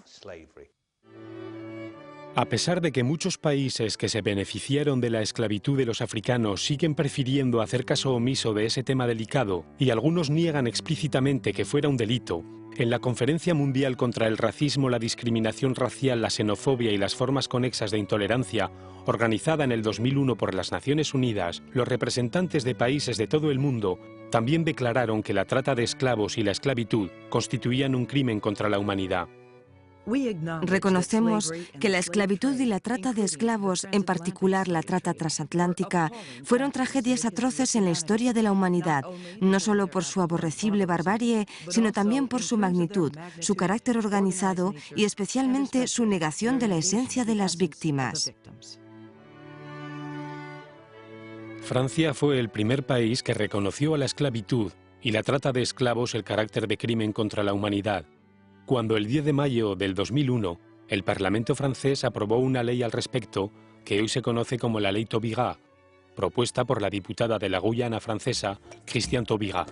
A pesar de que muchos países que se beneficiaron de la esclavitud de los africanos siguen prefiriendo hacer caso omiso de ese tema delicado y algunos niegan explícitamente que fuera un delito, En la Conferencia Mundial contra el Racismo, la Discriminación Racial, la Xenofobia y las formas conexas de intolerancia, organizada en el 2001 por las Naciones Unidas, los representantes de países de todo el mundo también declararon que la trata de esclavos y la esclavitud constituían un crimen contra la humanidad. Reconocemos que la esclavitud y la trata de esclavos, en particular la trata transatlántica, fueron tragedias atroces en la historia de la humanidad, no solo por su aborrecible barbarie, sino también por su magnitud, su carácter organizado y especialmente su negación de la esencia de las víctimas. Francia fue el primer país que reconoció a la esclavitud y la trata de esclavos el carácter de crimen contra la humanidad, cuando el 10 de mayo del 2001 el Parlamento francés aprobó una ley al respecto que hoy se conoce como la Ley Taubira, propuesta por la diputada de la Guyana francesa, Christiane Taubira.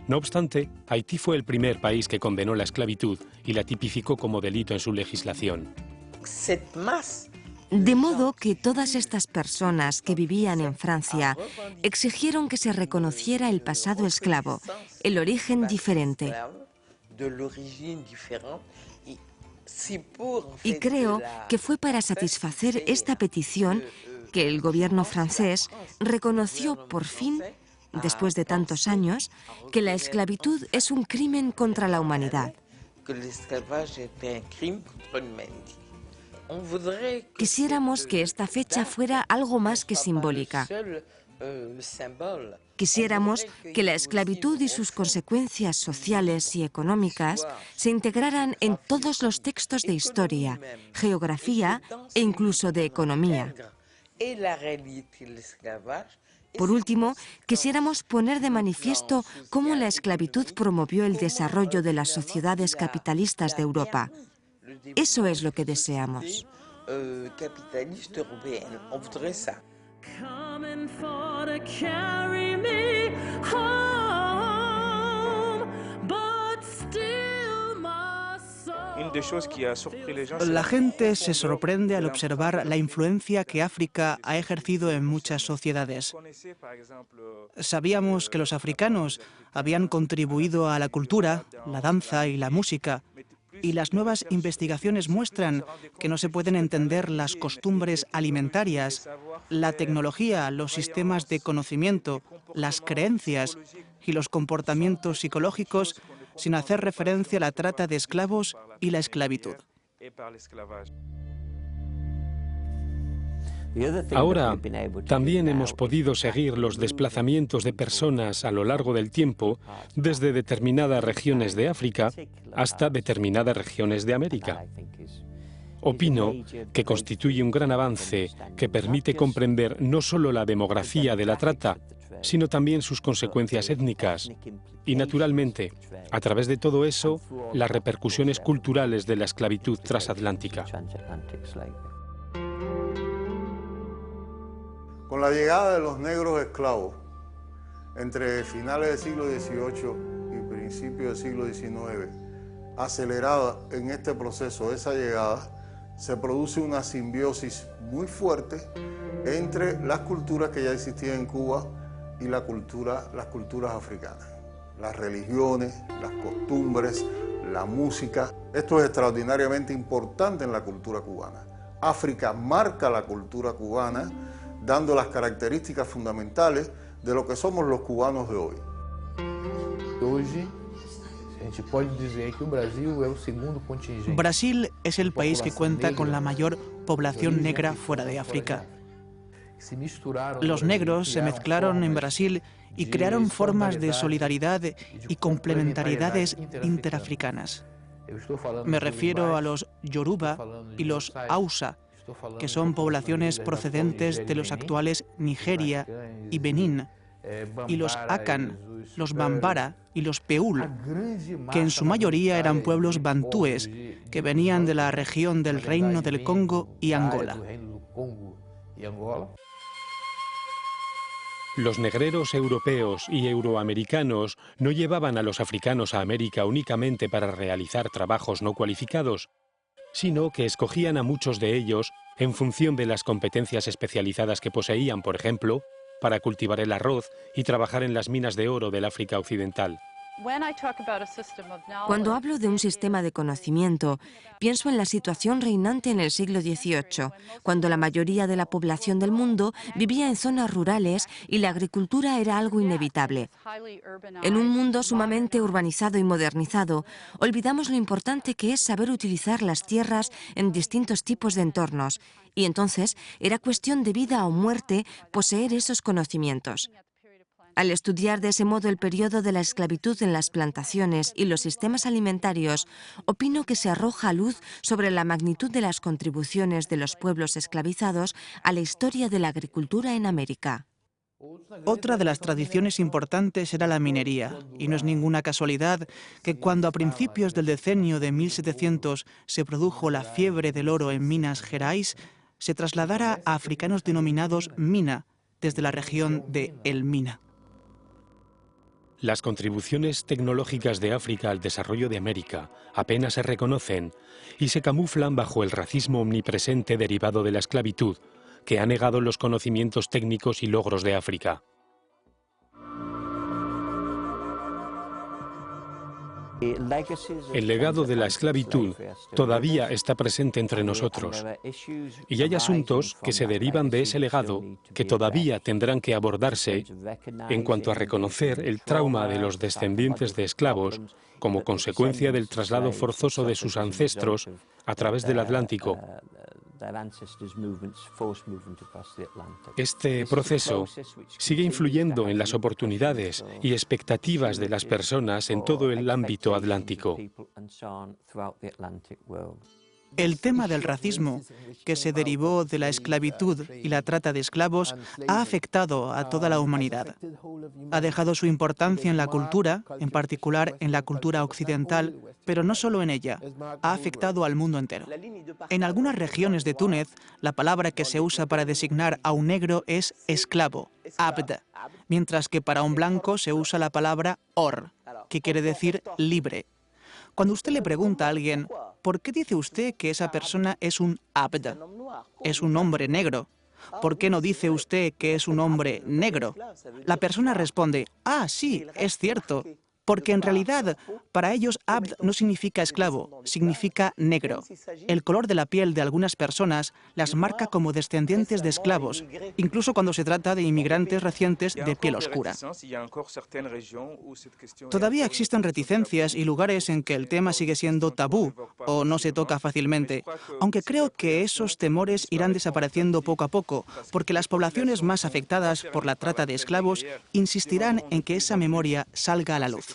No obstante, Haití fue el primer país que condenó la esclavitud y la tipificó como delito en su legislación. De modo que todas estas personas que vivían en Francia exigieron que se reconociera el pasado esclavo, el origen diferente. Y creo que fue para satisfacer esta petición que el gobierno francés reconoció por fin, después de tantos años, que la esclavitud es un crimen contra la humanidad. Quisiéramos que esta fecha fuera algo más que simbólica. Quisiéramos que la esclavitud y sus consecuencias sociales y económicas se integraran en todos los textos de historia, geografía e incluso de economía. Por último, quisiéramos poner de manifiesto cómo la esclavitud promovió el desarrollo de las sociedades capitalistas de Europa. Eso es lo que deseamos. La gente se sorprende al observar la influencia que África ha ejercido en muchas sociedades. Sabíamos que los africanos habían contribuido a la cultura, la danza y la música, y las nuevas investigaciones muestran que no se pueden entender las costumbres alimentarias, la tecnología, los sistemas de conocimiento, las creencias y los comportamientos psicológicos sin hacer referencia a la trata de esclavos y la esclavitud. Ahora, también hemos podido seguir los desplazamientos de personas a lo largo del tiempo desde determinadas regiones de África hasta determinadas regiones de América. Opino que constituye un gran avance que permite comprender no solo la demografía de la trata, sino también sus consecuencias étnicas y, naturalmente, a través de todo eso, las repercusiones culturales de la esclavitud transatlántica. Con la llegada de los negros esclavos, entre finales del siglo XVIII y principios del siglo XIX, acelerada en este proceso esa llegada, se produce una simbiosis muy fuerte entre las culturas que ya existían en Cuba y las culturas africanas. Las religiones, las costumbres, la música. Esto es extraordinariamente importante en la cultura cubana. África marca la cultura cubana, dando las características fundamentales de lo que somos los cubanos de hoy. Brasil es el país que cuenta con la mayor población negra fuera de África. Los negros se mezclaron en Brasil y crearon formas de solidaridad y complementariedades interafricanas. Me refiero a los Yoruba y los Hausa, que son poblaciones procedentes de los actuales Nigeria y Benín, y los Akan, los Bambara y los Peul, que en su mayoría eran pueblos bantúes que venían de la región del Reino del Congo y Angola. Los negreros europeos y euroamericanos no llevaban a los africanos a América únicamente para realizar trabajos no cualificados, sino que escogían a muchos de ellos en función de las competencias especializadas que poseían, por ejemplo, para cultivar el arroz y trabajar en las minas de oro del África Occidental. Cuando hablo de un sistema de conocimiento, pienso en la situación reinante en el siglo XVIII, cuando la mayoría de la población del mundo vivía en zonas rurales y la agricultura era algo inevitable. En un mundo sumamente urbanizado y modernizado, olvidamos lo importante que es saber utilizar las tierras en distintos tipos de entornos, y entonces era cuestión de vida o muerte poseer esos conocimientos. Al estudiar de ese modo el periodo de la esclavitud en las plantaciones y los sistemas alimentarios, opino que se arroja luz sobre la magnitud de las contribuciones de los pueblos esclavizados a la historia de la agricultura en América. Otra de las tradiciones importantes era la minería, y no es ninguna casualidad que cuando a principios del decenio de 1700 se produjo la fiebre del oro en Minas Gerais, se trasladara a africanos denominados Mina, desde la región de El Mina. Las contribuciones tecnológicas de África al desarrollo de América apenas se reconocen y se camuflan bajo el racismo omnipresente derivado de la esclavitud, que ha negado los conocimientos técnicos y logros de África. El legado de la esclavitud todavía está presente entre nosotros, y hay asuntos que se derivan de ese legado que todavía tendrán que abordarse en cuanto a reconocer el trauma de los descendientes de esclavos como consecuencia del traslado forzoso de sus ancestros a través del Atlántico. Este proceso sigue influyendo en las oportunidades y expectativas de las personas en todo el ámbito atlántico. El tema del racismo, que se derivó de la esclavitud y la trata de esclavos, ha afectado a toda la humanidad. Ha dejado su importancia en la cultura, en particular en la cultura occidental, pero no solo en ella, ha afectado al mundo entero. En algunas regiones de Túnez, la palabra que se usa para designar a un negro es esclavo, abd, mientras que para un blanco se usa la palabra or, que quiere decir libre. Cuando usted le pregunta a alguien, ¿por qué dice usted que esa persona es un abd? Es un hombre negro. ¿Por qué no dice usted que es un hombre negro? La persona responde, ah, sí, es cierto. Porque en realidad, para ellos, abd no significa esclavo, significa negro. El color de la piel de algunas personas las marca como descendientes de esclavos, incluso cuando se trata de inmigrantes recientes de piel oscura. Todavía existen reticencias y lugares en que el tema sigue siendo tabú o no se toca fácilmente, aunque creo que esos temores irán desapareciendo poco a poco, porque las poblaciones más afectadas por la trata de esclavos insistirán en que esa memoria salga a la luz.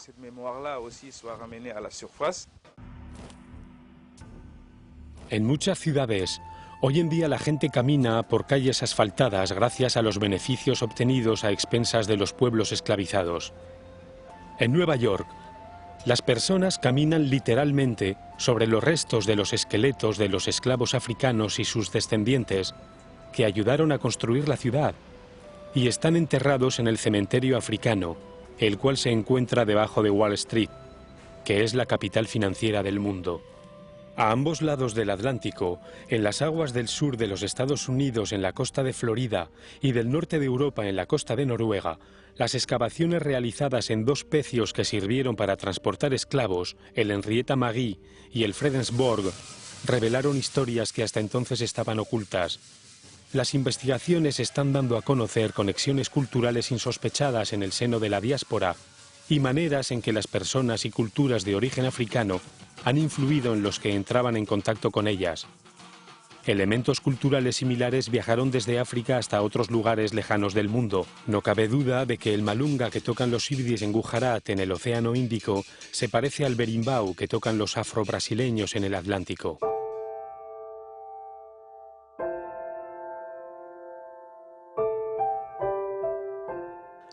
En muchas ciudades, hoy en día la gente camina por calles asfaltadas gracias a los beneficios obtenidos a expensas de los pueblos esclavizados. En Nueva York, las personas caminan literalmente sobre los restos de los esqueletos de los esclavos africanos y sus descendientes que ayudaron a construir la ciudad y están enterrados en el cementerio africano, el cual se encuentra debajo de Wall Street, que es la capital financiera del mundo. A ambos lados del Atlántico, en las aguas del sur de los Estados Unidos en la costa de Florida y del norte de Europa en la costa de Noruega, las excavaciones realizadas en dos pecios que sirvieron para transportar esclavos, el Henrietta Marie y el Fredensborg, revelaron historias que hasta entonces estaban ocultas. Las investigaciones están dando a conocer conexiones culturales insospechadas en el seno de la diáspora y maneras en que las personas y culturas de origen africano han influido en los que entraban en contacto con ellas. Elementos culturales similares viajaron desde África hasta otros lugares lejanos del mundo. No cabe duda de que el malunga que tocan los ibris en Gujarat, en el Océano Índico, se parece al berimbau que tocan los afro-brasileños en el Atlántico.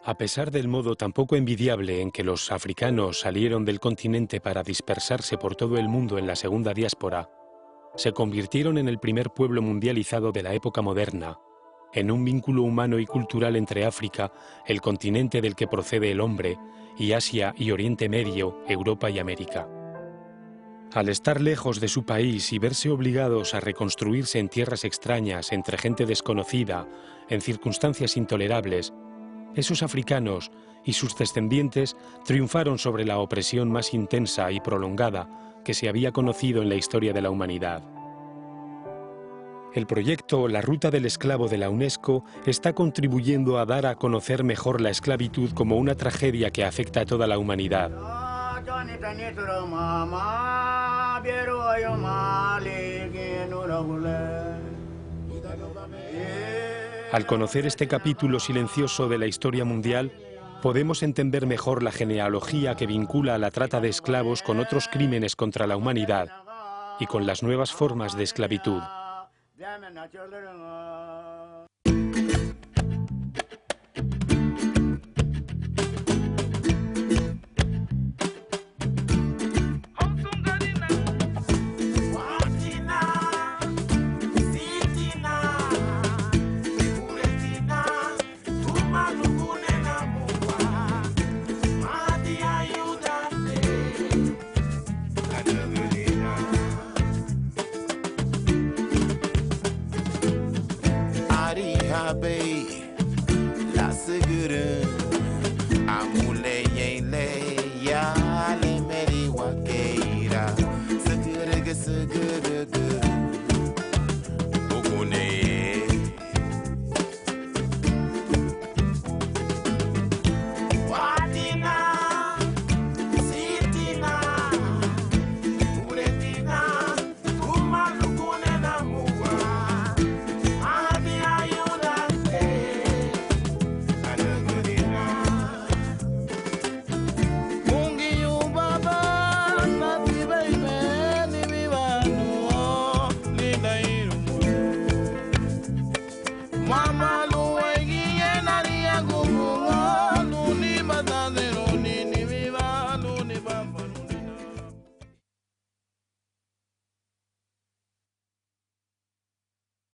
A pesar del modo tan poco envidiable en que los africanos salieron del continente para dispersarse por todo el mundo en la segunda diáspora, se convirtieron en el primer pueblo mundializado de la época moderna, en un vínculo humano y cultural entre África, el continente del que procede el hombre, y Asia y Oriente Medio, Europa y América. Al estar lejos de su país y verse obligados a reconstruirse en tierras extrañas, entre gente desconocida, en circunstancias intolerables, Esos africanos y sus descendientes triunfaron sobre la opresión más intensa y prolongada que se había conocido en la historia de la humanidad. El proyecto La Ruta del Esclavo de la UNESCO está contribuyendo a dar a conocer mejor la esclavitud como una tragedia que afecta a toda la humanidad. Al conocer este capítulo silencioso de la historia mundial, podemos entender mejor la genealogía que vincula a la trata de esclavos con otros crímenes contra la humanidad y con las nuevas formas de esclavitud. Babe, la segura